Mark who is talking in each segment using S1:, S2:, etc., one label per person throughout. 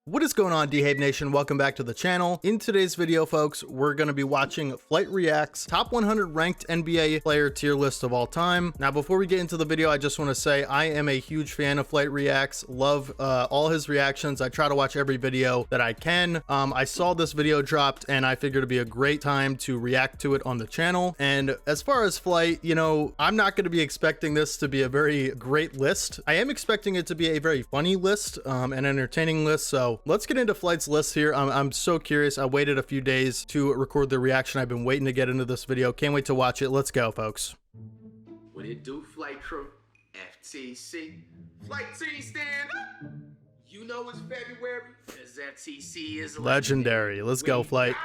S1: What is going on, DeHave Nation? Welcome back to the channel. In today's video, folks, we're going to be watching FlightReacts top 100 ranked NBA player tier list of all time. Now, before we get into the video, I just want to say I am a huge fan of FlightReacts. Love all his reactions. I try to watch every video that I can. I saw this video dropped and I figured it'd be a great time to react to it on the channel. And as far as Flight, you know, I'm not going to be expecting this to be a very great list. I am expecting it to be a very funny list, an entertaining list. So let's get into Flight's list here. I'm so curious. I waited a few days to record the reaction. I've been waiting to get into this video. Can't wait to watch it. Let's go, folks.
S2: What it do, Flight Crew? FTC. Flight Team stand up. You know it's February, because FTC is
S1: Legendary. Let's go, Flight.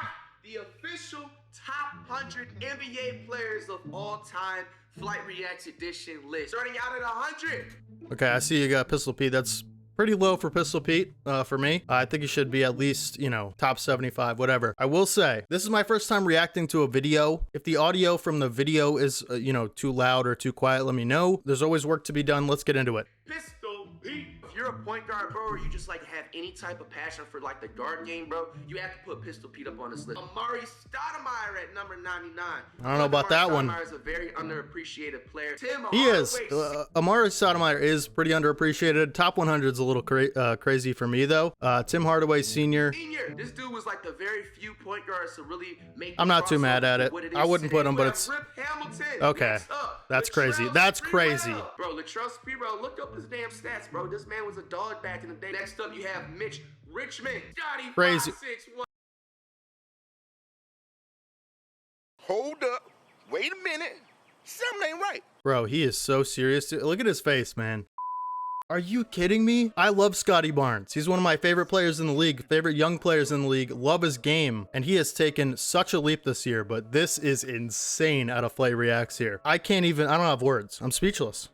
S2: The official top 100 NBA players of all time FlightReacts edition list. Starting out at 100.
S1: Okay, I see you got Pistol Pete. That's pretty low for Pistol Pete for me. I think he should be at least, you know, top 75, whatever. I will say, this is my first time reacting to a video. If the audio from the video is, you know, too loud or too quiet, let me know. There's always work to be done. Let's get into it.
S2: Pistol Pete. If you're a point guard, bro, or you just like have any type of passion for like the guard game, bro, you have to put Pistol Pete up on this list. Amari Stoudemire at number 99.
S1: I don't know about that one.
S2: Stoudemire is a very underappreciated player.
S1: He is. Amari Stoudemire is pretty underappreciated. Top 100 is a little crazy for me, though. Tim Hardaway Sr.
S2: This dude was like the very few point guards to really make.
S1: I'm not too mad at it. I wouldn't put him, but it's okay. That's crazy. That's crazy.
S2: Bro, Latrell Sprewell, look up his damn stats, bro. This man was a dog back in the day. Next up, you have Mitch Richmond. Scotty
S1: Crazy.
S2: 561.
S3: Hold up. Wait a minute. Something ain't right.
S1: Bro, he is so serious. Look at his face, man. Are you kidding me? I love Scotty Barnes. He's one of my favorite players in the league, favorite young players in the league. Love his game, and he has taken such a leap this year, but this is insane out of FlightReacts here. I don't have words. I'm speechless.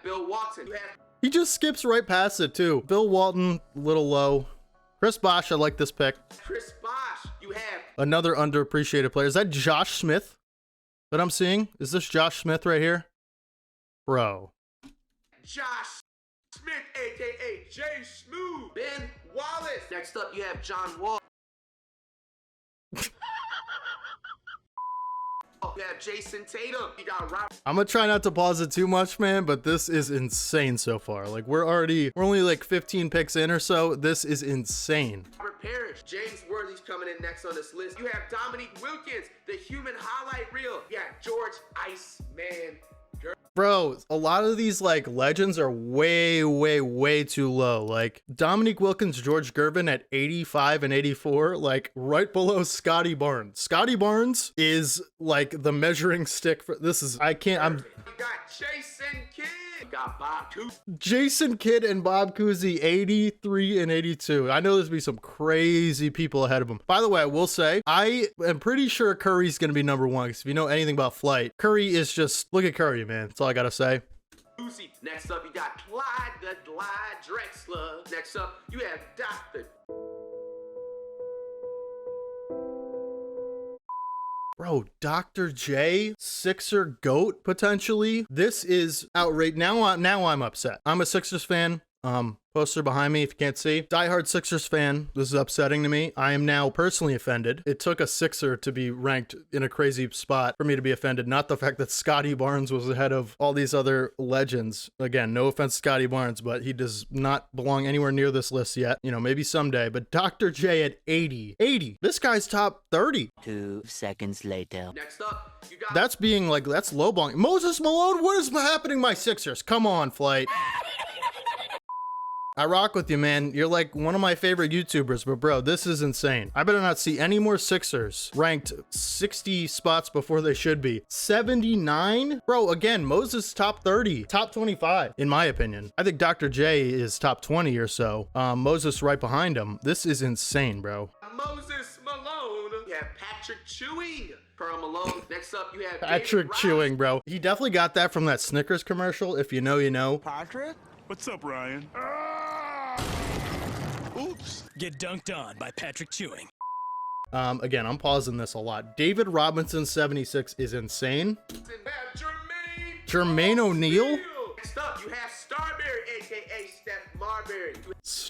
S2: Bill Walton.
S1: He just skips right past it, too. Bill Walton, a little low. Chris Bosh, I like this pick.
S2: Chris Bosh. You have
S1: another underappreciated player. Is that Josh Smith that I'm seeing? Is this Josh Smith right here? Bro.
S2: Josh Smith, aka Jay Smooth. Ben Wallace. Next up, you have John Wall. You have Jason Tatum. You got Robert.
S1: I'm gonna try not to pause it too much, man, but this is insane so far. Like we're only like 15 picks in or so. This is insane.
S2: Robert Parrish. James Worthy's coming in next on this list. You have Dominique Wilkins, the human highlight reel. You got George Iceman.
S1: Bro, a lot of these like legends are way too low. Like Dominique Wilkins, George Gervin at 85 and 84, like right below Scotty Barnes. Scotty Barnes is like the measuring stick for this is You got
S2: Jason Kidd. You got Bob Cousy.
S1: Jason Kidd and Bob Cousy, 83 and 82. I know there's be some crazy people ahead of him. By the way, I will say, I am pretty sure Curry's going to be number one. Because if you know anything about Flight, Curry is just, look at Curry, man. That's all I got to say.
S2: Next up, you got Clyde the Glide Drexler. Next up, you have Dr.
S1: Bro, Dr. J, Sixer GOAT, potentially. This is outrageous. Now I'm upset. I'm a Sixers fan. Poster behind me if you can't see. Diehard Sixers fan. This is upsetting to me. I am now personally offended. It took a Sixer to be ranked in a crazy spot for me to be offended. Not the fact that Scotty Barnes was ahead of all these other legends. Again, no offense to Scotty Barnes, but he does not belong anywhere near this list yet. You know, maybe someday. But Dr. J at 80. 80. This guy's top 30.
S4: 2 seconds later.
S2: Next up, you got
S1: that's lowballing. Moses Malone, what is happening, my Sixers? Come on, Flight. I rock with you, man. You're like one of my favorite YouTubers, but bro, this is insane. I better not see any more Sixers ranked 60 spots before they should be. 79? Bro, again, Moses top 30, top 25, in my opinion. I think Dr. J is top 20 or so. Moses right behind him. This is insane, bro.
S2: Moses Malone. You have Patrick Chewing. Karl Malone. Next up, you have
S1: Patrick Chewing, bro. He definitely got that from that Snickers commercial. If you know, you know.
S3: Patrick?
S5: What's up, Ryan?
S3: Oops.
S5: Get dunked on by Patrick Chewing.
S1: Again, I'm pausing this a lot. David Robinson 76 is insane. Jermaine O'Neal?
S2: Next up, you have Starberry, aka Steph Marbury.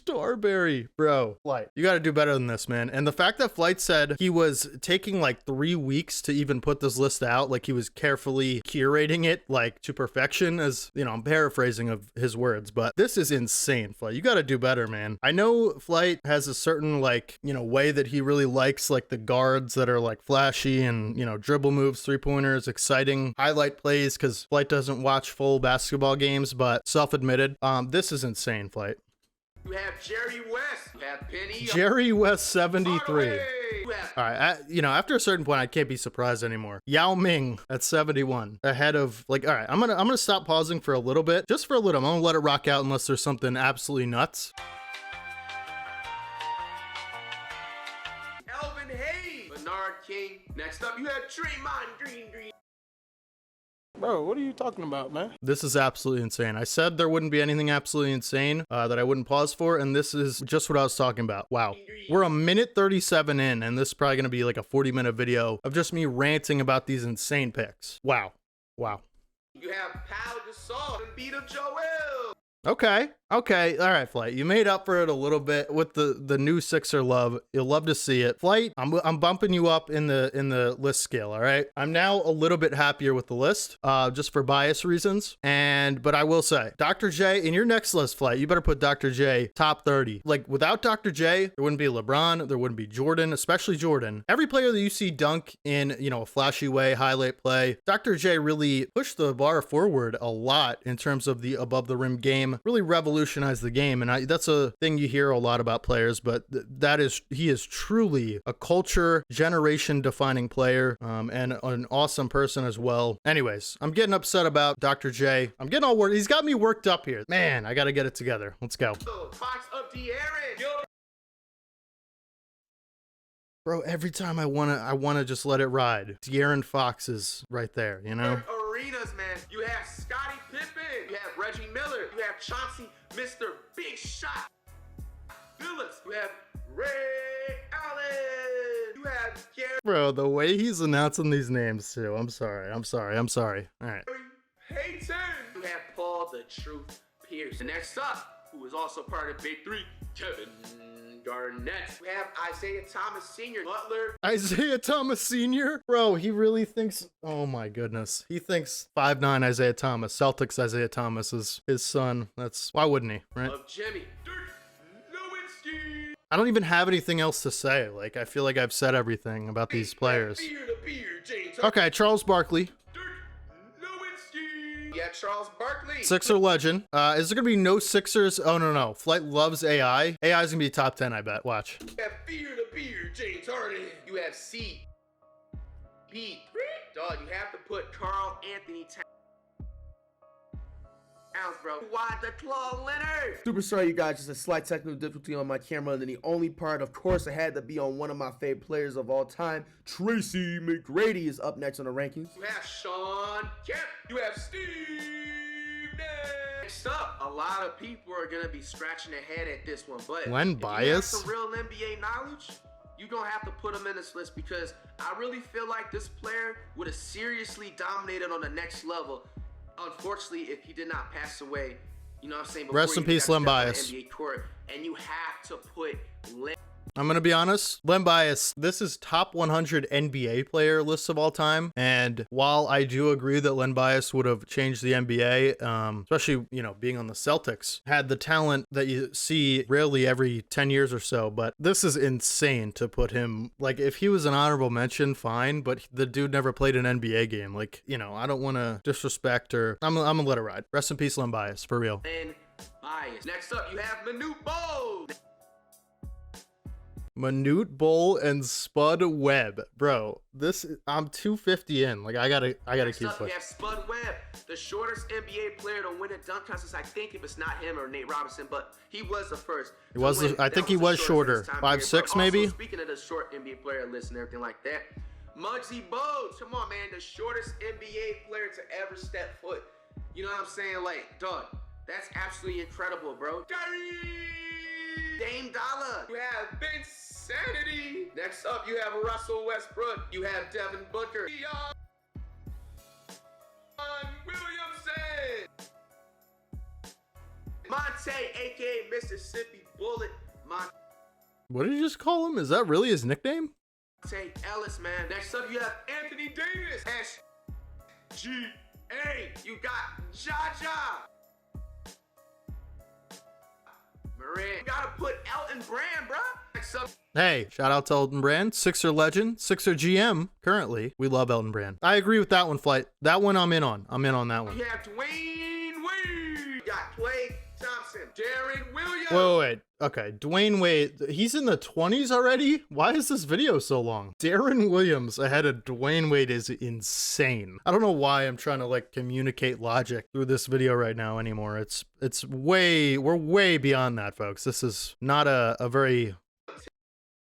S1: Starberry, bro. Flight, you got to do better than this, man. And the fact that Flight said he was taking like 3 weeks to even put this list out, like he was carefully curating it like to perfection, as you know, I'm paraphrasing of his words, but this is insane, Flight. You got to do better, man. I know Flight has a certain like, you know, way that he really likes like the guards that are like flashy and, you know, dribble moves, 3-pointers, exciting highlight plays, because Flight doesn't watch full basketball games, but self-admitted, this is insane, Flight.
S2: You have Jerry West. You have Penny.
S1: Jerry West 73.
S2: You have
S1: All right, you know, after a certain point, I can't be surprised anymore. Yao Ming at 71, ahead of like. All right, I'm gonna stop pausing for a little bit, just for a little. I'm gonna let it rock out unless there's something absolutely nuts.
S2: Elvin Hayes. Bernard King. Next up, you have Draymond Green.
S6: Bro, what are you talking about, man?
S1: This is absolutely insane. I said there wouldn't be anything absolutely insane that I wouldn't pause for, and this is just what I was talking about. Wow. We're a minute 37 in, and this is probably going to be like a 40-minute video of just me ranting about these insane picks. Wow. Wow.
S2: You have Pau Gasol and beat up Joel.
S1: Okay. Okay. All right, Flight. You made up for it a little bit with the new Sixer love. You'll love to see it. Flight, I'm bumping you up in the list scale, all right? I'm now a little bit happier with the list, just for bias reasons. But I will say, Dr. J, in your next list, Flight, you better put Dr. J top 30. Like, without Dr. J, there wouldn't be LeBron, there wouldn't be Jordan, especially Jordan. Every player that you see dunk in, you know, a flashy way, highlight play, Dr. J really pushed the bar forward a lot in terms of the above the rim game. Really revolutionized the game, and that's a thing you hear a lot about players, but he is truly a culture generation defining player, and an awesome person as well. Anyways, I'm getting upset about Dr. J. I'm getting all worked. He's got me worked up here, man. I gotta get it together. Let's go.
S2: Fox up De'Aaron.
S1: Bro, every time I wanna just let it ride. De'Aaron Fox is right there, you know.
S2: Arenas, man. You have Scottie Pippen. You have Reggie Miller. You have Chauncey, Mr. Big Shot. Phillips. You have Ray Allen. You have Gary
S1: Bro, the way he's announcing these names too. I'm sorry. All right.
S2: Payton. You have Paul the Truth Pierce. And next up, who is also part of Big Three, Kevin Garnett. We have Isaiah Thomas Sr., Butler.
S1: Isaiah Thomas Sr.? Bro, he really thinks, oh my goodness. He thinks 5'9" Isaiah Thomas, Celtics Isaiah Thomas is his son. Why wouldn't he, right?
S2: Of Jimmy. Dirk Nowitzki.
S1: I don't even have anything else to say. Like, I feel like I've said everything about these players. Okay, Charles Barkley.
S2: Yeah, Charles Barkley.
S1: Sixer legend. Is there gonna be no Sixers? Oh no. Flight loves AI. AI is gonna be top 10, I bet. Watch.
S2: You have beer, James Harden. You have C. B. Dog, you have to put Carl Anthony Towns, bro. Why the Claw Leonard?
S7: Super sorry, you guys. Just a slight technical difficulty on my camera. And then the only part, of course, it had to be on one of my favorite players of all time. Tracy McGrady is up next on the rankings.
S2: You have Sean Kemp. You have Steve Nash. Next up, a lot of people are going to be scratching their head at this one. But
S1: Len
S2: if
S1: Bias?
S2: you have some real NBA knowledge, you're going to have to put him in this list, because I really feel like this player would have seriously dominated on the next level. Unfortunately, if he did not pass away, you know what I'm saying?
S1: Rest in peace, Len Bias.
S2: NBA court, and you have to put Len.
S1: I'm going to be honest, Len Bias, this is top 100 NBA player list of all time. And while I do agree that Len Bias would have changed the NBA, especially, you know, being on the Celtics, had the talent that you see rarely every 10 years or so. But this is insane to put him, like, if he was an honorable mention, fine. But the dude never played an NBA game. Like, you know, I don't want to disrespect or I'm going to let it ride. Rest in peace, Len Bias, for real.
S2: Len Bias. Next up, you have Manute Bol.
S1: Manute Bol and Spud Webb, bro. I'm 250 in. Like, I gotta keep
S2: up,
S1: pushing.
S2: We have Spud Webb, the shortest NBA player to win a dunk contest. I think if it's not him or Nate Robinson, but he was the first.
S1: He was. I think he was shorter, 5'6" maybe.
S2: Speaking of the short NBA player list and everything like that, Muggsy Bogues, come on, man, the shortest NBA player to ever step foot. You know what I'm saying? Like, dog, that's absolutely incredible, bro. Dame Dollar. You have Ben Sanity. Next up, you have Russell Westbrook. You have Devin Booker. Zion Williamson. Monte Monte, aka Mississippi Bullet.
S1: What did you just call him? Is that really his nickname?
S2: Monte Ellis, man. Next up, you have Anthony Davis. SGA. You got Jaja. Moran. You gotta put Elton Brand, bruh. Next up.
S1: Hey, shout out to Elton Brand, Sixer legend, Sixer GM currently. We love Elton Brand. I agree with that one, Flight. That one I'm in on. I'm in on that one.
S2: You have Dwayne Wade. You got Klay Thompson. Darren Williams.
S1: Wait. Okay, Dwayne Wade. He's in the 20s already? Why is this video so long? Darren Williams ahead of Dwayne Wade is insane. I don't know why I'm trying to like communicate logic through this video right now anymore. We're way beyond that, folks. This is not a very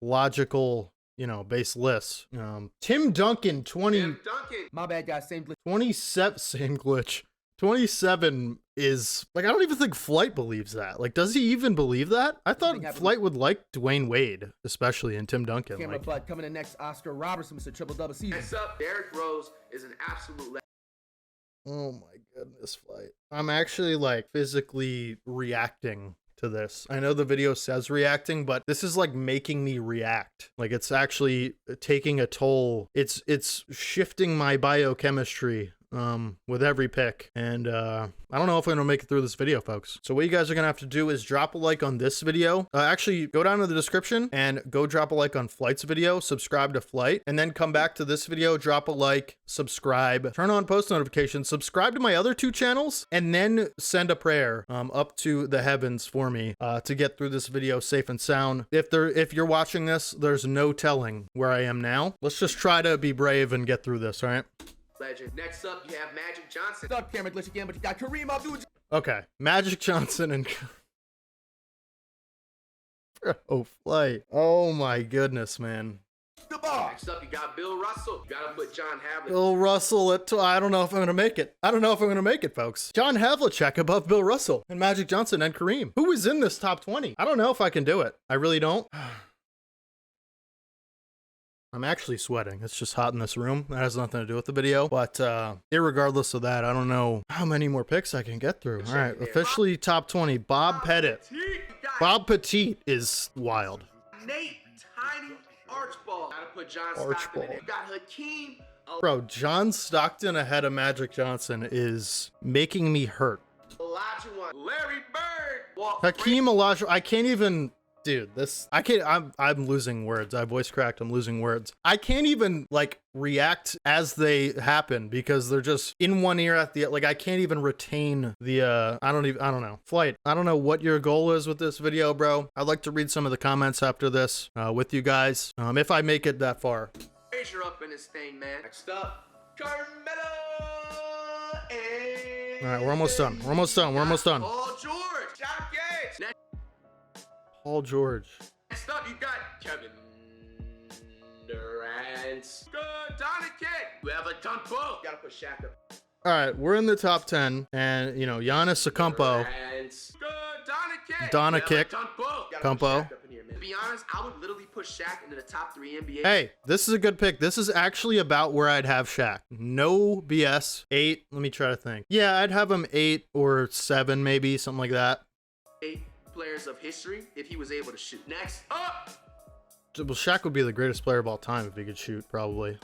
S1: logical, base list. Tim Duncan,
S7: My bad, guys. Same glitch.
S1: 27, same glitch. 27 is like, I don't even think Flight believes that. Like, does he even believe that? I thought Flight would like Dwayne Wade, especially, and Tim Duncan.
S7: Camera Blood coming in next. Oscar Robertson, Mr. Triple Double season.
S2: Next up, Derrick Rose is an absolute legend.
S1: Oh my goodness, Flight. I'm actually like physically reacting to this. I know the video says reacting, but this is like making me react. Like, it's actually taking a toll. It's shifting my biochemistry with every pick, and I don't know if I'm gonna make it through this video, folks. So what you guys are gonna have to do is drop a like on this video. Actually, go down to the description and go drop a like on Flight's video, subscribe to Flight, and then come back to this video, drop a like, subscribe, turn on post notifications, subscribe to my other two channels, and then send a prayer up to the heavens for me to get through this video safe and sound. If you're watching this, there's no telling where I am now. Let's just try to be brave and get through this, all right?
S2: Legend. Next up, you have Magic Johnson.
S7: Up camera glitch again, but you got Kareem Abdul.
S1: Okay, Magic Johnson and oh, Flight. Oh my goodness, man.
S7: The ball.
S2: Next up, you got Bill Russell. You gotta put John Havlicek.
S1: Bill Russell I don't know if I'm gonna make it. I don't know if I'm gonna make it, folks. John Havlicek above Bill Russell and Magic Johnson and Kareem. Who is in this top 20? I don't know if I can do it. I really don't. I'm actually sweating. It's just hot in this room. That has nothing to do with the video. But irregardless of that, I don't know how many more picks I can get through. All right, officially top 20. Bob Pettit. Bob Pettit is wild.
S2: Nate Tiny Archibald. Gotta put John Stockton in there. You got Hakeem.
S1: Bro, John Stockton ahead of Magic Johnson is making me hurt.
S2: Olajuwon. Larry Bird.
S1: Hakeem Olajuwon. I can't even... Dude, I'm losing words. I voice cracked. I'm losing words. I can't even like react as they happen because they're just in one ear at the, like, I can't even retain the, I don't know. Flight, I don't know what your goal is with this video, bro. I'd like to read some of the comments after this with you guys, if I make it that far.
S2: Frazier up in this thing, man. Next up, Carmelo.
S1: All right, we're almost done. We're almost done.
S2: Paul George. Shot Gage.
S1: Paul George.
S2: Next up, you got Kevin Durant. Good, Donovan. You have a dunk both. You gotta put Shaq up.
S1: All right, we're in the top 10, and Giannis Acumpo.
S2: Good,
S1: Donovan. Kumpo.
S2: To be honest, I would literally put Shaq into the top 3 NBA.
S1: Hey, this is a good pick. This is actually about where I'd have Shaq. No BS. 8. Let me try to think. Yeah, I'd have him 8 or 7, maybe something like that.
S2: 8 players of history if he was able to shoot. Next up.
S1: Well, Shaq would be the greatest player of all time if he could shoot, probably.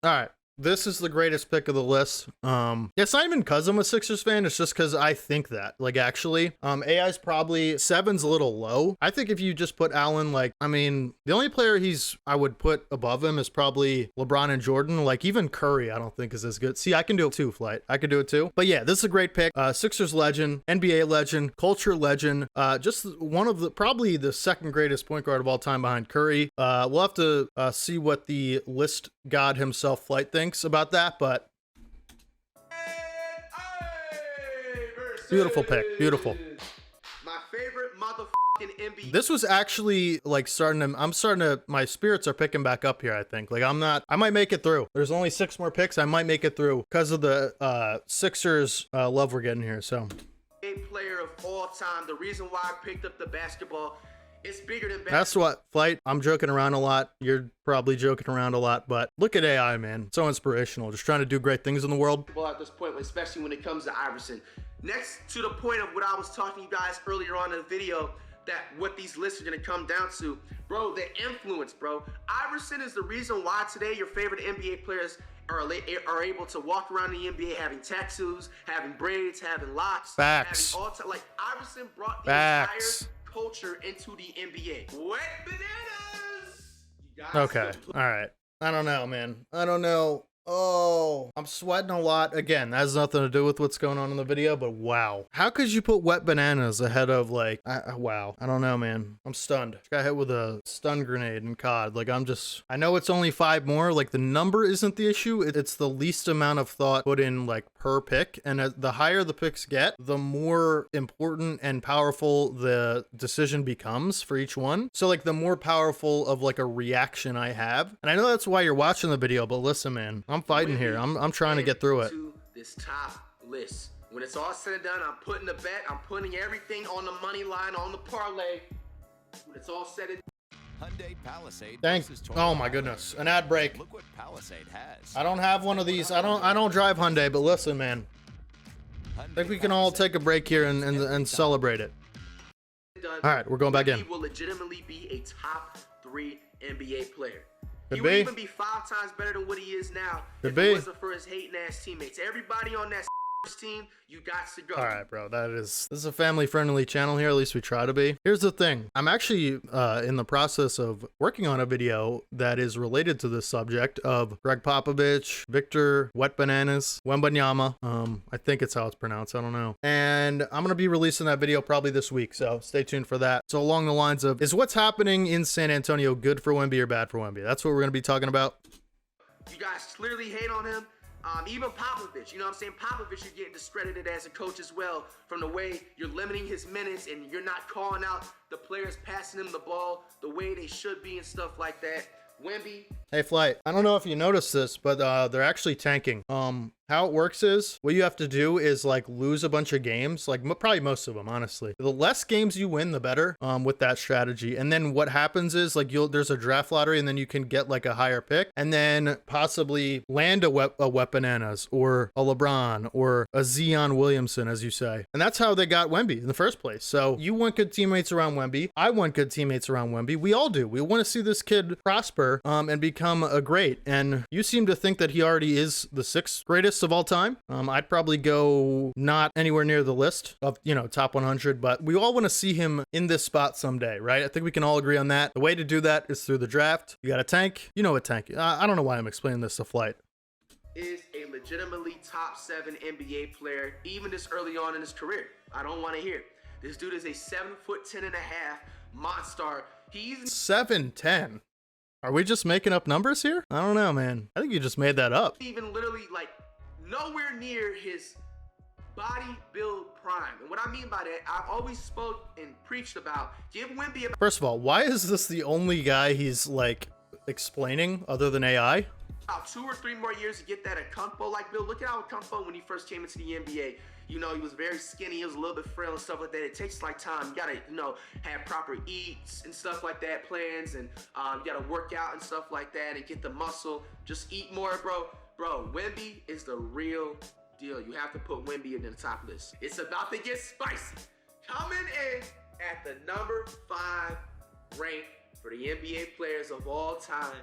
S1: All right. This is the greatest pick of the list. It's not even because I'm a Sixers fan. It's just because I think that, like, actually, AI's probably 7's a little low. I think if you just put Allen, like, I mean, the only player I would put above him is probably LeBron and Jordan. Like, even Curry, I don't think is as good. See, I can do it too, Flight. I can do it too. But yeah, this is a great pick. Sixers legend, NBA legend, culture legend. Just one of the, probably the second greatest point guard of all time behind Curry. We'll have to see what the list god himself, Flight, thinks about that, but beautiful pick. Beautiful.
S2: My favorite motherfucking NBA.
S1: This was actually like my spirits are picking back up here, I think. Like, I might make it through. There's only 6 more picks. I might make it through because of the Sixers love we're getting here. So,
S2: a player of all time. The reason why I picked up the basketball It's bigger than
S1: That's what, Flight. I'm joking around a lot. You're probably joking around a lot, but look at AI, man. So inspirational. Just trying to do great things in the world.
S2: At this point, especially when it comes to Iverson. Next to the point of what I was talking to you guys earlier on in the video, that what these lists are gonna come down to, bro, the influence, bro. Iverson is the reason why today your favorite NBA players are able to walk around the NBA having tattoos, having braids, having locks,
S1: Facts.
S2: having all like Iverson brought the
S1: Facts.
S2: entire culture into the NBA. Wet bananas. You guys
S1: Okay. All right. I don't know, man. I don't know. Oh, I'm sweating a lot. Again, that has nothing to do with what's going on in the video, but wow. How could you put wet bananas ahead of like, wow. I don't know, man. I'm stunned. Got hit with a stun grenade in COD. Like, I know it's only 5 more. Like, the number isn't the issue. It's the least amount of thought put in like per pick. And the higher the picks get, the more important and powerful the decision becomes for each one. So like the more powerful of like a reaction I have. And I know that's why you're watching the video, but listen, man. I'm fighting here. I'm trying to get through it.
S2: To this top list. When it's all said and done, I'm putting the bet. I'm putting everything on the money line, on the parlay. When it's all said and
S8: Hyundai Palisade.
S1: Oh my goodness. An ad break.
S8: Look what Palisade has.
S1: I don't have one of these. I don't drive Hyundai, but listen, man. I think we can all take a break here and celebrate it.
S2: done.
S1: All right, we're going back in.
S2: He will legitimately be a top 3 NBA player.
S1: Could
S2: He
S1: be.
S2: would even be 5 times better than what he is now
S1: Could
S2: if
S1: be.
S2: it wasn't for his hating ass teammates. Everybody on that team, you got to go.
S1: All right, bro. This is a family-friendly channel here. At least we try to be. Here's the thing. I'm actually in the process of working on a video that is related to this subject of Greg Popovich, Victor, Wet Bananas, Wembanyama. I think it's how it's pronounced. I don't know. And I'm gonna be releasing that video probably this week, so stay tuned for that. So along the lines of, is what's happening in San Antonio good for Wemby or bad for Wemby? That's what we're gonna be talking about.
S2: You guys clearly hate on him. Even Popovich, you know what I'm saying? Popovich, you're getting discredited as a coach as well from the way you're limiting his minutes and you're not calling out the players passing him the ball the way they should be and stuff like that. Wemby.
S1: Hey, Flight. I don't know if you noticed this, but they're actually tanking. How it works is what you have to do is like lose a bunch of games, like probably most of them, honestly. The less games you win, the better with that strategy. And then what happens is like there's a draft lottery and then you can get like a higher pick and then possibly land a Wet Bananas or a LeBron or a Zion Williamson, as you say. And that's how they got Wemby in the first place. So you want good teammates around Wemby. I want good teammates around Wemby. We all do. We want to see this kid prosper and become a great. And you seem to think that he already is the 6th greatest of all time. I'd probably go not anywhere near the list of, top 100, but we all want to see him in this spot someday, right? I think we can all agree on that. The way to do that is through the draft. You got a tank. You know what tank. I don't know why I'm explaining this to Flight.
S2: Is a legitimately top 7 NBA player, even this early on in his career. I don't want to hear it. This dude is a 7'10" and a half monster. He's
S1: 7'10". Are we just making up numbers here? I don't know, man. I think you just made that up.
S2: even literally like nowhere near his body build prime. And what I mean by that, I've always spoke and preached about give Wemby a
S1: First of all, why is this the only guy he's like explaining other than AI?
S2: about 2 or 3 more years to get that Acampo like build. Look at how Acampo when he first came into the NBA. He was very skinny, he was a little bit frail and stuff like that. It takes like time. You gotta, have proper eats and stuff like that, plans, and you gotta work out and stuff like that and get the muscle. Just eat more, bro. Bro, Wemby is the real deal. You have to put Wemby in the top list. It's about to get spicy. Coming in at the number 5 rank for the NBA players of all time.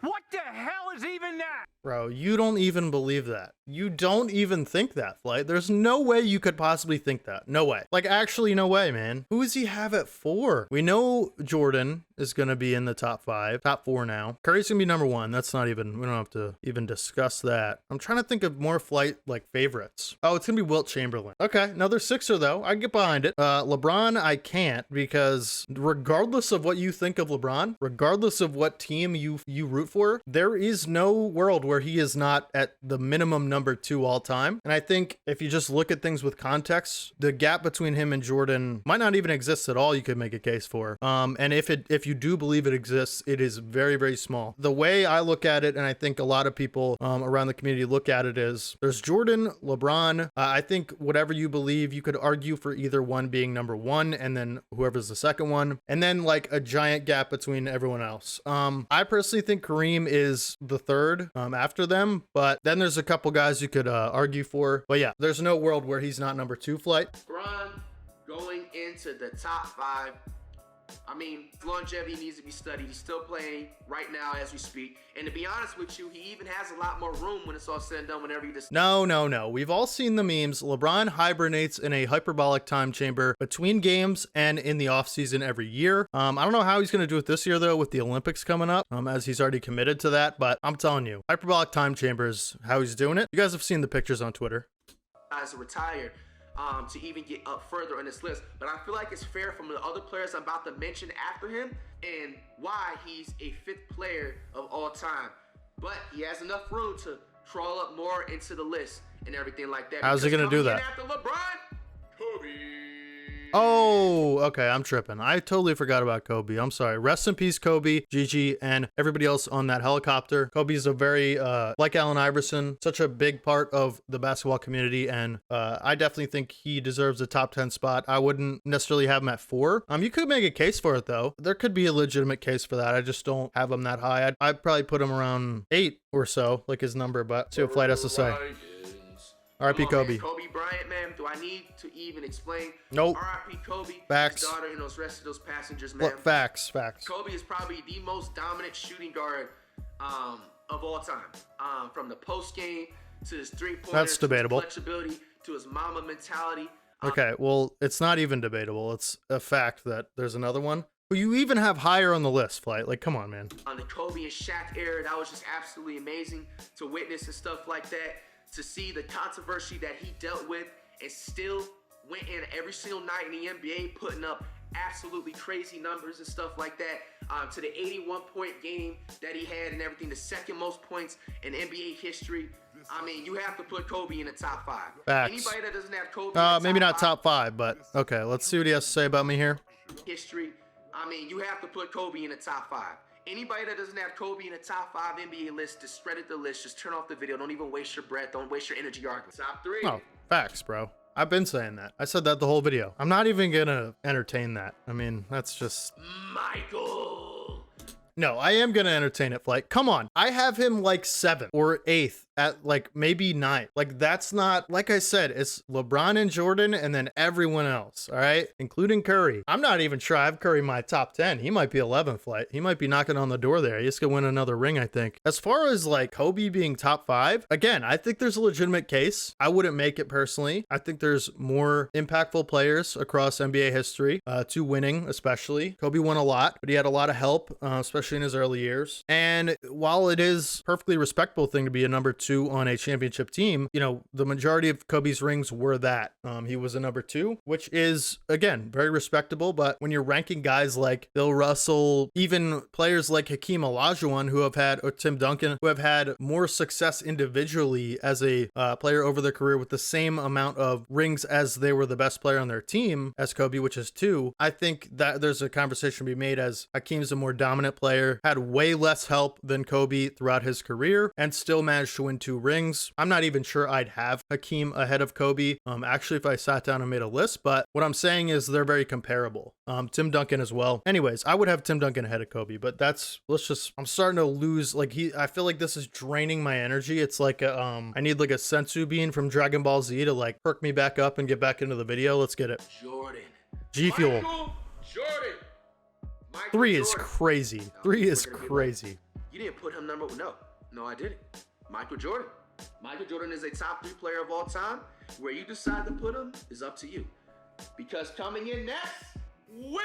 S5: What the hell is even that?
S1: Bro, you don't even believe that. You don't even think that, Flight. There's no way you could possibly think that. No way. Like, actually, no way, man. Who does he have at 4? We know Jordan is going to be in the top 5, top 4 now. Curry's going to be number 1. That's not even, we don't have to even discuss that. I'm trying to think of more Flight, like, favorites. Oh, it's going to be Wilt Chamberlain. Okay, another 6er, though. I can get behind it. LeBron, I can't, because regardless of what you think of LeBron, regardless of what team you root for, there is no world where he is not at the minimum number 2 all time. And I think if you just look at things with context, the gap between him and Jordan might not even exist at all. You could make a case for. And if if you do believe it exists, it is very, very small. The way I look at it, and I think a lot of people around the community look at it, is there's Jordan, LeBron. I think whatever you believe, you could argue for either one being number one and then whoever's the second one, and then like a giant gap between everyone else. I personally think Kareem is the third after them, but then there's a couple guys you could argue for. But yeah, there's no world where he's not number 2, Flight.
S2: LeBron going into the top 5. I mean, longevity needs to be studied. He's still playing right now as we speak. And to be honest with you, he even has a lot more room when it's all said and done whenever you just...
S1: No. We've all seen the memes. LeBron hibernates in a hyperbolic time chamber between games and in the offseason every year. I don't know how he's going to do it this year, though, with the Olympics coming up, as he's already committed to that. But I'm telling you, hyperbolic time chamber is how he's doing it. You guys have seen the pictures on Twitter.
S2: Guys are retired. To even get up further on this list, but I feel like it's fair from the other players I'm about to mention after him and why he's a 5th player of all time. But he has enough room to crawl up more into the list and everything like that.
S1: How's he gonna do that?
S2: After LeBron, Kobe.
S1: Oh, okay, I'm tripping. I totally forgot about Kobe. I'm sorry. Rest in peace, Kobe, Gigi, and everybody else on that helicopter. Kobe's a very, like Allen Iverson, such a big part of the basketball community, and I definitely think he deserves a top 10 spot. I wouldn't necessarily have him at 4. You could make a case for it, though. There could be a legitimate case for that. I just don't have him that high. I'd probably put him around 8 or so, like his number, but see what Flight has to say. R.I.P. Kobe.
S2: Man. Kobe Bryant, man. Do I need to even explain?
S1: Nope.
S2: R.I.P. Kobe.
S1: Facts.
S2: His daughter and those rest of those passengers, man.
S1: Facts.
S2: Kobe is probably the most dominant shooting guard of all time. From the post game to his 3-pointer.
S1: That's debatable.
S2: To his flexibility, to his mama mentality.
S1: Okay, well, it's not even debatable. It's a fact that there's another one who you even have higher on the list, Flight. Like, come on, man.
S2: On the Kobe and Shaq era, that was just absolutely amazing to witness and stuff like that. To see the controversy that he dealt with and still went in every single night in the NBA, putting up absolutely crazy numbers and stuff like that. To the 81-point game that he had and everything, the 2nd most points in NBA history. I mean, you have to put Kobe in the top 5.
S1: Facts.
S2: Anybody that doesn't have Kobe
S1: maybe not top 5, but okay, let's see what he has to say about me here.
S2: History. I mean, you have to put Kobe in the top 5. Anybody that doesn't have Kobe in the top 5 NBA list, discredit the list. Just turn off the video. Don't even waste your breath. Don't waste your energy arguing. Top 3.
S1: Oh, facts, bro. I've been saying that. I said that the whole video. I'm not even gonna entertain that. I mean, that's just...
S2: Michael.
S1: No, I am gonna entertain it, Flight. Come on. I have him like 7th or 8th at like maybe 9. Like, that's not, like I said, it's LeBron and Jordan and then everyone else, all right? Including Curry. I'm not even sure I have Curry in my top 10. He might be 11th, Flight. He might be knocking on the door there. He's gonna win another ring, I think. As far as like Kobe being top 5, again, I think there's a legitimate case. I wouldn't make it personally. I think there's more impactful players across NBA history to winning, especially. Kobe won a lot, but he had a lot of help, especially in his early years. And while it is perfectly respectable thing to be a number 2 on a championship team, you know, the majority of Kobe's rings were that. He was a number 2, which is, again, very respectable. But when you're ranking guys like Bill Russell, even players like Hakeem Olajuwon, who have had, or Tim Duncan, who have had more success individually as a player over their career with the same amount of rings as they were the best player on their team as Kobe, which is 2, I think that there's a conversation to be made as Hakeem's a more dominant player, had way less help than Kobe throughout his career, and still managed to win 2 rings. I'm not even sure I'd have Hakeem ahead of Kobe, actually, if I sat down and made a list, but what I'm saying is they're very comparable. Tim Duncan as well. Anyways, I would have Tim Duncan ahead of Kobe, but I'm starting to lose, like, I feel like this is draining my energy. It's like I need like a sensu bean from Dragon Ball Z to like perk me back up and get back into the video. Let's get it.
S2: Jordan.
S1: G Fuel.
S2: Michael Jordan. Michael
S1: 3 is
S2: Jordan.
S1: crazy. 3 is crazy.
S2: You didn't put him number 1. No, I didn't. Michael Jordan. Michael Jordan is a top 3 player of all time. Where you decide to put him is up to you. Because coming in next, Wilt.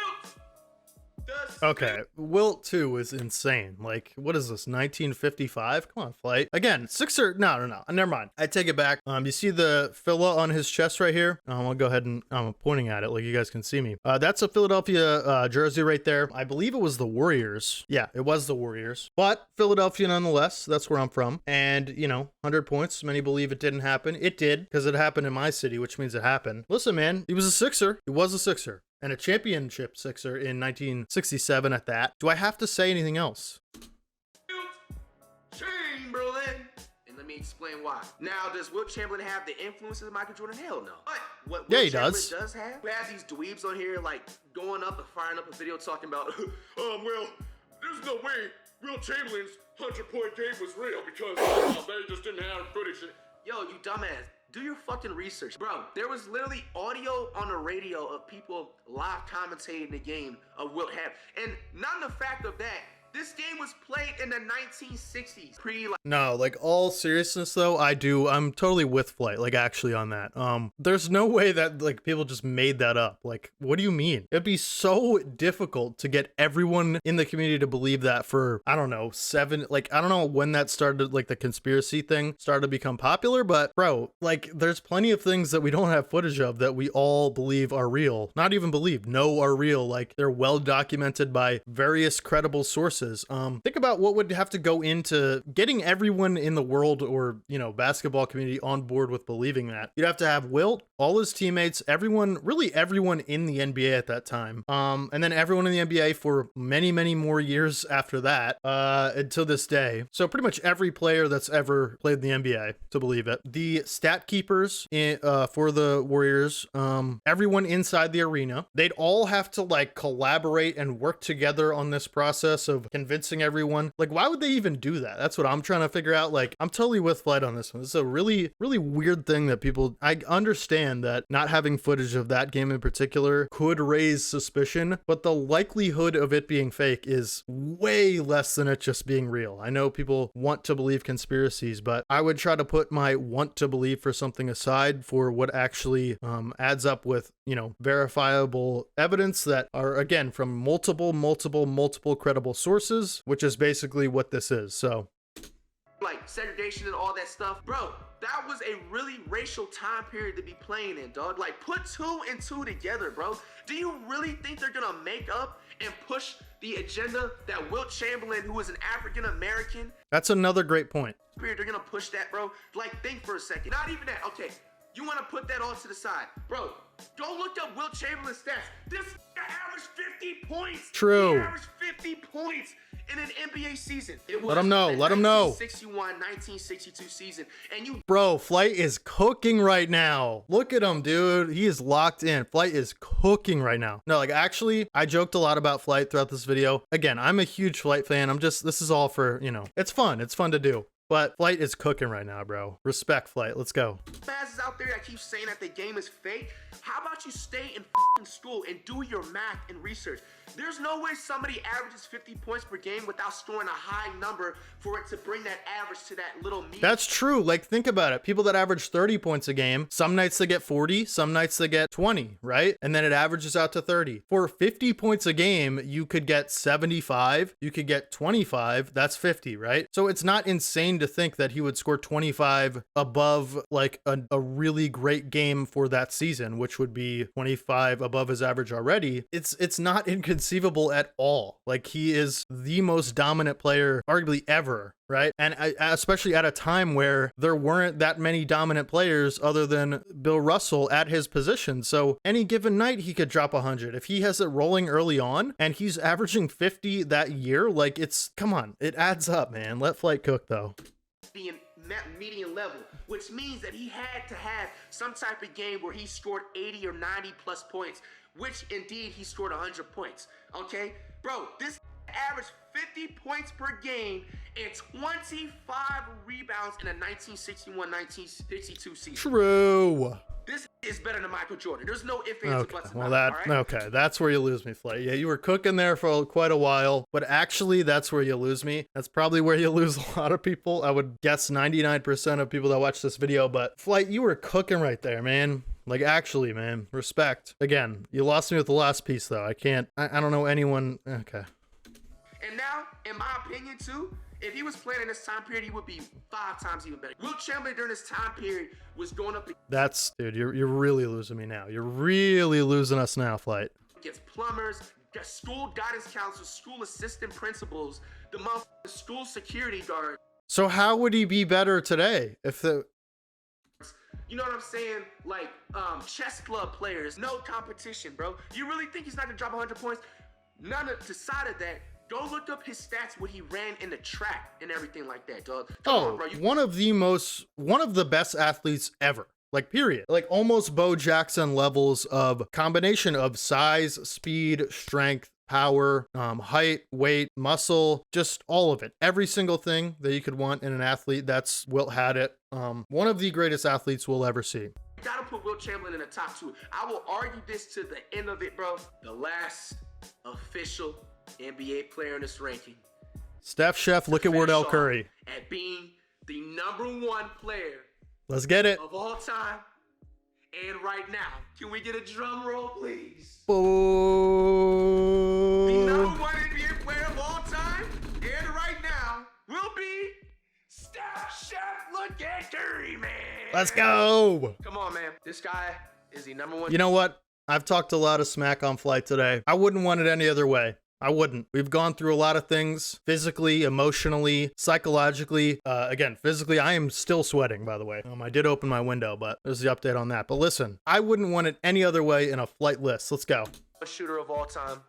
S1: Okay, Wilt 2 is insane. Like, what is this, 1955? Come on, Flight. Again, Sixer, no, never mind. I take it back. You see the filla on his chest right here? I'll go ahead and I'm pointing at it like you guys can see me. That's a Philadelphia jersey right there. I believe it was the Warriors. Yeah, it was the Warriors. But Philadelphia nonetheless, that's where I'm from. And, you know, 100 points. Many believe it didn't happen. It did, because it happened in my city, which means it happened. Listen, man, he was a Sixer. He was a Sixer. and a championship sixer in 1967 at that. Do I have to say anything else?
S2: Chamberlain. And let me explain why. Now, does Wilt Chamberlain have the influences of Michael Jordan? Hell no. But what
S1: Yeah,
S2: Wilt
S1: he
S2: Chamberlain
S1: does
S2: have, we have these dweebs on here like going up and firing up a video talking about, well, there's no way Wilt Chamberlain's 100-point game was real because they just didn't have footage. Yo, you dumbass. Do your fucking research. Bro, there was literally audio on the radio of people live commentating the game of Wilt have. And not the fact of that, this game was played in the 1960s.
S1: No, like all seriousness though, I'm totally with Flight, like actually on that. There's no way that like people just made that up. Like, what do you mean? It'd be so difficult to get everyone in the community to believe that for, I don't know, I don't know when that started, like the conspiracy thing started to become popular, but bro, like there's plenty of things that we don't have footage of that we all believe are real. Not even believe, know are real. Like they're well documented by various credible sources. Think about what would have to go into getting everyone in the world or, you know, basketball community on board with believing that. You'd have to have Wilt, all his teammates, everyone, really everyone in the NBA at that time. And then everyone in the NBA for many, many more years after that, until this day. So pretty much every player that's ever played in the NBA to believe it. The stat keepers for the Warriors, everyone inside the arena, they'd all have to like collaborate and work together on this process of convincing everyone. Like, why would they even do that? That's what I'm trying to figure out. Like, I'm totally with Flight on this one. This is a really, really weird thing that people, I understand that not having footage of that game in particular could raise suspicion, but the likelihood of it being fake is way less than it just being real. I know people want to believe conspiracies, but I would try to put my want to believe for something aside for what actually adds up with, you know, verifiable evidence that are, again, from multiple credible sources, which is basically what this is. So
S2: like segregation and all that stuff, bro, that was a really racial time period to be playing in, dog. Like, put 2 and 2 together, bro. Do you really think they're gonna make up and push the agenda that Wilt Chamberlain, who is an African American,
S1: that's another great point.
S2: They're gonna push that, bro? Like, think for a second. Not even that. Okay, you want to put that all to the side, bro. Go look up Wilt Chamberlain's stats. This averaged 50 points.
S1: True.
S2: He averaged 50 points in an NBA season. It was
S1: let him know. Let him know.
S2: 1961-1962 season, and you.
S1: Bro, Flight is cooking right now. Look at him, dude. He is locked in. Flight is cooking right now. No, like actually, I joked a lot about Flight throughout this video. Again, I'm a huge Flight fan. This is all for, you know, it's fun. It's fun to do. But Flight is cooking right now, bro. Respect, Flight. Let's go.
S2: Passes out there that keep saying that the game is fake. How about you stay in f***ing school and do your math and research? There's no way somebody averages 50 points per game without scoring a high number for it to bring that average to that little mean.
S1: That's true. Like, think about it. People that average 30 points a game, some nights they get 40, some nights they get 20, right? And then it averages out to 30. For 50 points a game, you could get 75, you could get 25, that's 50, right? So it's not insane to think that he would score 25 above like a really great game for that season, which would be 25 above his average already. It's not inconceivable at all. Like, he is the most dominant player arguably ever, right? And especially at a time where there weren't that many dominant players other than Bill Russell at his position. So any given night he could drop 100. If he has it rolling early on and he's averaging 50 that year, like, it's, come on, it adds up, man. Let Flight cook though.
S2: The median level, which means that he had to have some type of game where he scored 80 or 90 plus points, which indeed he scored 100 points. Okay, bro, this averaged 50 points per game and 25 rebounds in a 1961-1962 season.
S1: True.
S2: This is better than Michael Jordan. There's no ifs, ands, or buts about it.
S1: Okay, that's where you lose me, Flight. Yeah, you were cooking there for quite a while, but actually that's where you lose me. That's probably where you lose a lot of people. I would guess 99% of people that watch this video, but Flight, you were cooking right there, man. Like, actually, man, respect. Again, you lost me with the last piece though. I don't know anyone. Okay.
S2: And now, in my opinion too, if he was playing in this time period, he would be 5 times even better. Wilt Chamberlain during this time period was going up.
S1: That's, dude, you're really losing me now. You're really losing us now, Flight.
S2: Against plumbers, school guidance counselors, school assistant principals, the motherfucking school security guard.
S1: So how would he be better today if the
S2: you know what I'm saying, like chess club players, no competition, bro. You really think he's not gonna drop 100 points? None of decided that. Go look up his stats when he ran in the track and everything like that, dog. Come on, bro.
S1: One of the best athletes ever. Like, period. Like, almost Bo Jackson levels of combination of size, speed, strength, power, height, weight, muscle, just all of it. Every single thing that you could want in an athlete. That's Wilt had it. One of the greatest athletes we'll ever see.
S2: You gotta put Wilt Chamberlain in the top 2. I will argue this to the end of it, bro. The last official NBA player in this ranking.
S1: Steph Chef, look at Wardell Curry.
S2: At being the #1 player.
S1: Let's get it.
S2: Of all time. And right now. Can we get a drum roll, please?
S1: Oh.
S2: The #1 NBA player of all time. And right now will be Steph Chef. Look at Curry, man.
S1: Let's go.
S2: Come on, man. This guy is the #1.
S1: You know what? I've talked a lot of smack on Flight today. I wouldn't want it any other way. I wouldn't. We've gone through a lot of things physically, emotionally, psychologically. Again, physically, I am still sweating, by the way. I did open my window, but there's the update on that. But listen, I wouldn't want it any other way in a Flight list. Let's go.
S2: A shooter of all time.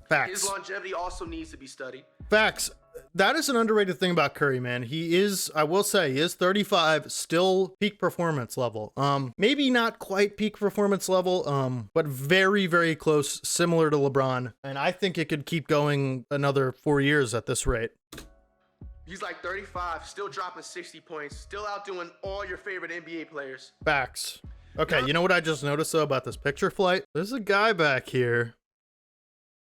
S1: Facts.
S2: His longevity also needs to be studied.
S1: Facts. That is an underrated thing about Curry, man. He is, I will say, he is 35, still peak performance level. Maybe not quite peak performance level, but very, very close, similar to LeBron. And I think it could keep going another 4 years at this rate.
S2: He's like 35, still dropping 60 points, still outdoing all your favorite NBA players.
S1: Facts. Okay, you know what I just noticed though about this picture, Flight? There's a guy back here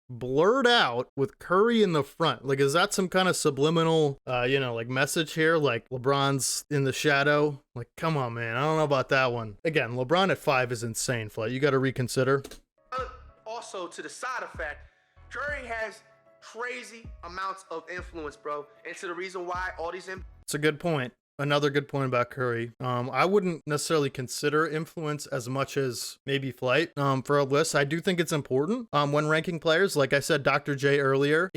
S1: blurred out with Curry in the front. Like, is that some kind of subliminal like message here, like LeBron's in the shadow? Like, come on, man, I don't know about that one. Again, LeBron at 5 is insane, Flight. You got to reconsider.
S2: Also, to the side effect, Curry has crazy amounts of influence, bro, and to the reason why all these
S1: it's a good point. Another good point about Curry. I wouldn't necessarily consider influence as much as maybe Flight for a list. I do think it's important when ranking players. Like I said, Dr. J earlier,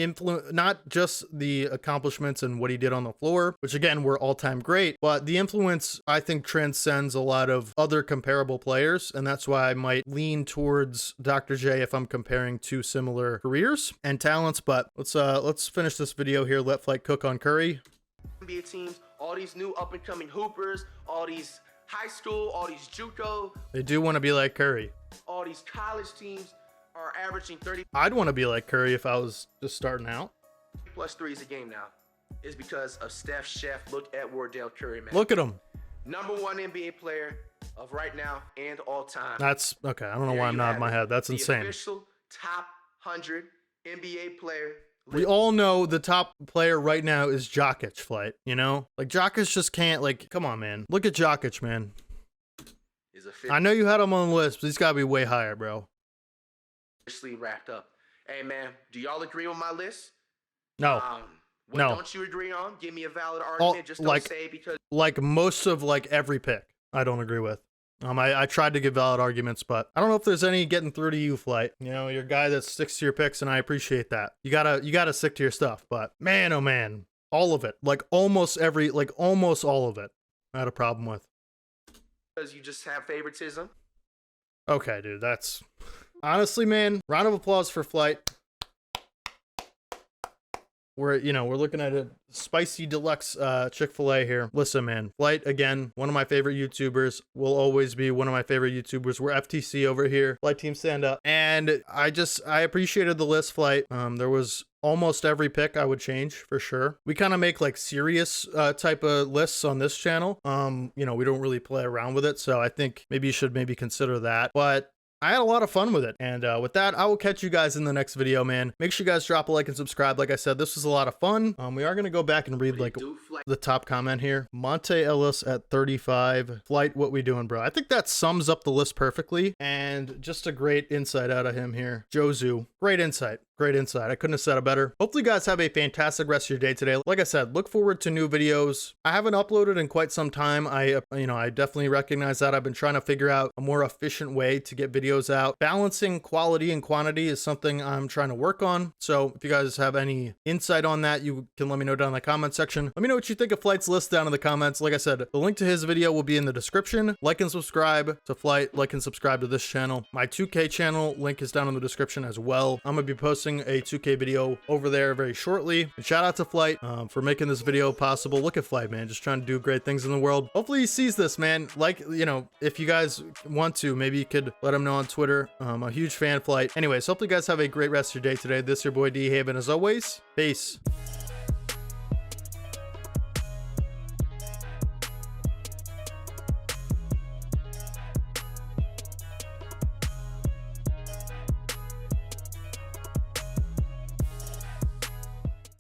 S1: not just the accomplishments and what he did on the floor, which again were all-time great, but the influence I think transcends a lot of other comparable players, and that's why I might lean towards Dr. J if I'm comparing two similar careers and talents. But let's finish this video here. Let Flight cook on Curry.
S2: NBA teams, all these new up-and-coming hoopers, all these high school, all these JUCO.
S1: They do want to be like Curry.
S2: All these college teams are averaging 30.
S1: I'd want to be like Curry if I was just starting out.
S2: Plus threes a game now. Is because of Steph Chef. Look at Wardell Curry, man.
S1: Look at him.
S2: #1 NBA player of right now and all time.
S1: That's okay. I don't know why I'm nodding my head. That's insane.
S2: The official top 100 NBA player.
S1: We all know the top player right now is Jokic, Flight, you know? Like, Jokic just can't, like, come on, man. Look at Jokic, man. I know you had him on the list, but he's got to be way higher, bro.
S2: Officially wrapped up. Hey, man, do y'all agree with my list?
S1: No.
S2: What
S1: no.
S2: don't you agree on? Give me a valid argument. Just don't say because...
S1: Like, most of, like, every pick, I don't agree with. I tried to give valid arguments, but I don't know if there's any getting through to you, Flight. You know, you're a guy that sticks to your picks, and I appreciate that. You gotta stick to your stuff, but man, oh man, all of it, like almost all of it, I had a problem with.
S2: Because you just have favoritism.
S1: Okay, dude, that's honestly, man. Round of applause for Flight. We're looking at a spicy deluxe Chick-fil-A here. Listen, man, Flight, again, one of my favorite YouTubers, will always be one of my favorite YouTubers. We're FTC over here. Flight team, stand up. And I appreciated the list, Flight. There was almost every pick I would change for sure. We kind of make like serious type of lists on this channel. We don't really play around with it. So I think maybe you should consider that. But I had a lot of fun with it. And with that, I will catch you guys in the next video, man. Make sure you guys drop a like and subscribe. Like I said, this was a lot of fun. We are going to go back and read like the top comment here. Monte Ellis at 35. Flight, what we doing, bro? I think that sums up the list perfectly. And just a great insight out of him here. Jozu, great insight. Great insight. I couldn't have said it better. Hopefully you guys have a fantastic rest of your day today. Like I said, look forward to new videos. I haven't uploaded in quite some time. I definitely recognize that. I've been trying to figure out a more efficient way to get videos out. Balancing quality and quantity is something I'm trying to work on. So if you guys have any insight on that, you can let me know down in the comment section. Let me know what you think of Flight's list down in the comments. Like I said, the link to his video will be in the description. Like and subscribe to Flight. Like and subscribe to this channel. My 2K channel link is down in the description as well. I'm gonna be posting a 2K video over there very shortly. And shout out to Flight for making this video possible. Look at Flight, man, just trying to do great things in the world. Hopefully he sees this, man. Like, you know, if you guys want to, maybe you could let him know on Twitter. I'm a huge fan, Flight. Anyways, hopefully you guys have a great rest of your day today. This is your boy DeHave, and as always, peace.